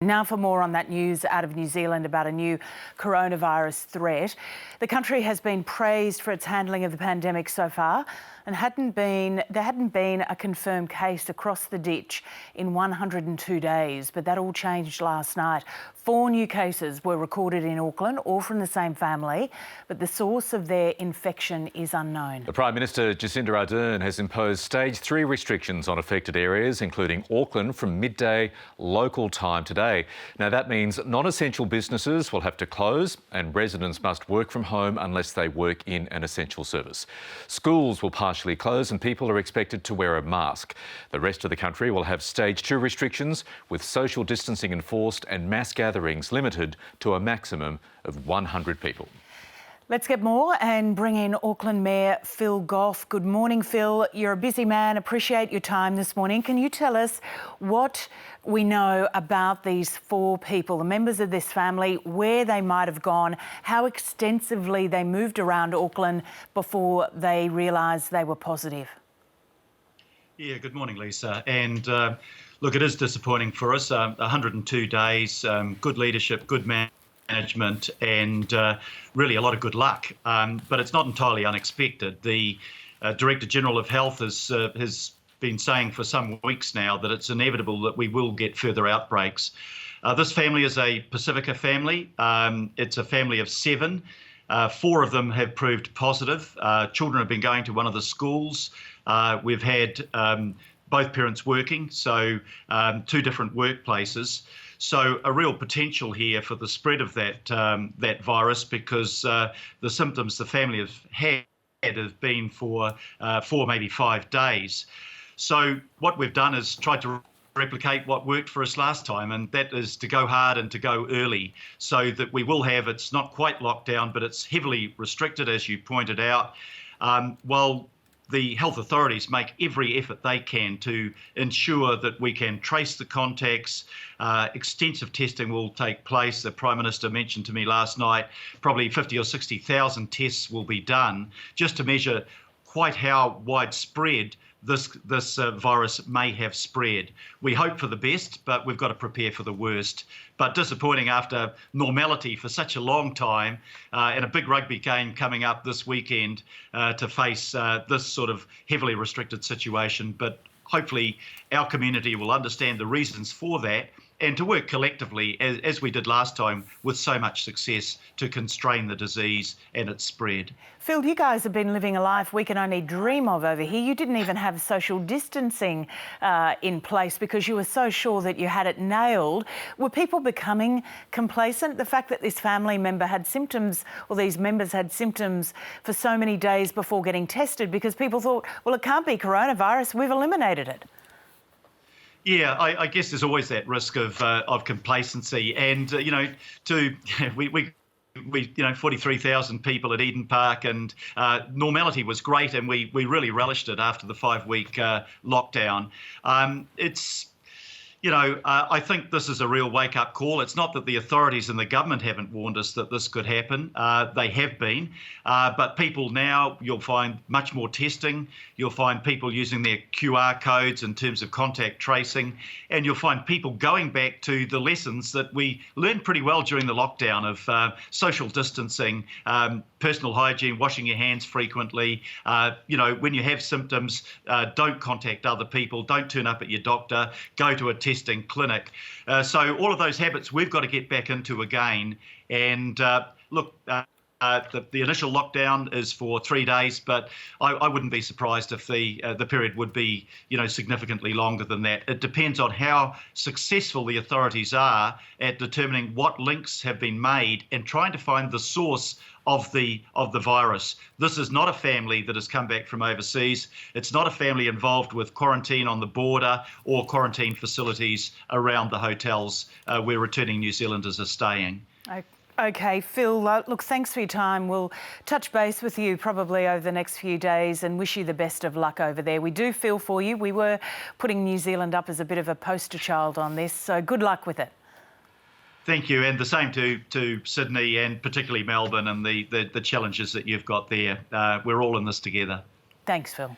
Now for more on that news out of New Zealand about a new coronavirus threat. The country has been praised for its handling of the pandemic so far, and there hadn't been a confirmed case across the ditch in 102 days, but that all changed last night. 4 new cases were recorded in Auckland, all from the same family, but the source of their infection is unknown. The Prime Minister, Jacinda Ardern, has imposed stage 3 restrictions on affected areas, including Auckland, from midday local time today. Now, that means non-essential businesses will have to close and residents must work from home unless they work in an essential service. Schools will partially close and people are expected to wear a mask. The rest of the country will have stage 2 restrictions, with social distancing enforced and mass gatherings limited to a maximum of 100 people. Let's get more and bring in Auckland Mayor Phil Goff. Good morning, Phil. You're a busy man. Appreciate your time this morning. Can you tell us what we know about these 4 people, the members of this family, where they might have gone, how extensively they moved around Auckland before they realised they were positive? Yeah, good morning, Lisa. And look, it is disappointing for us. 102 days, good leadership, good management, and really a lot of good luck. But it's not entirely unexpected. The Director General of Health has been saying for some weeks now that it's inevitable that we will get further outbreaks. This family is a Pacifica family. It's a family of 7. 4 of them have proved positive. Children have been going to one of the schools. We've had both parents working, so 2 different workplaces. So a real potential here for the spread of that virus, because the symptoms the family have had have been for 4, maybe 5 days. So what we've done is tried to replicate what worked for us last time, and that is to go hard and to go early, so that we will have, it's not quite locked down, but it's heavily restricted, as you pointed out, while the health authorities make every effort they can to ensure that we can trace the contacts. Extensive testing will take place. The Prime Minister mentioned to me last night probably 50 or 60,000 tests will be done just to measure quite how widespread this virus may have spread. We hope for the best, but we've got to prepare for the worst. But disappointing after normality for such a long time, and a big rugby game coming up this weekend, to face this sort of heavily restricted situation. But hopefully our community will understand the reasons for that, and to work collectively, as we did last time, with so much success, to constrain the disease and its spread. Phil, you guys have been living a life we can only dream of over here. You didn't even have social distancing in place because you were so sure that you had it nailed. Were people becoming complacent? The fact that this family member had symptoms, or these members had symptoms for so many days before getting tested, because people thought, well, it can't be coronavirus, we've eliminated it. Yeah, I guess there's always that risk of complacency, and we 43,000 people at Eden Park, and normality was great, and we really relished it after the 5-week lockdown. I think this is a real wake-up call. It's not that the authorities and the government haven't warned us that this could happen. They have been. But people now, you'll find much more testing. You'll find people using their QR codes in terms of contact tracing. And you'll find people going back to the lessons that we learned pretty well during the lockdown of social distancing, personal hygiene, washing your hands frequently. When you have symptoms, don't contact other people. Don't turn up at your doctor. Go to a testing clinic. So all of those habits we've got to get back into again. And look, the initial lockdown is for 3 days, but I wouldn't be surprised if the period would be significantly longer than that. It depends on how successful the authorities are at determining what links have been made and trying to find the source of the virus. This is not a family that has come back from overseas. It's not a family involved with quarantine on the border or quarantine facilities around the hotels where returning New Zealanders are staying. Okay, Phil, look, thanks for your time. We'll touch base with you probably over the next few days and wish you the best of luck over there. We do feel for you. We were putting New Zealand up as a bit of a poster child on this, so good luck with it. Thank you, and the same to Sydney and particularly Melbourne and the challenges that you've got there. We're all in this together. Thanks, Phil.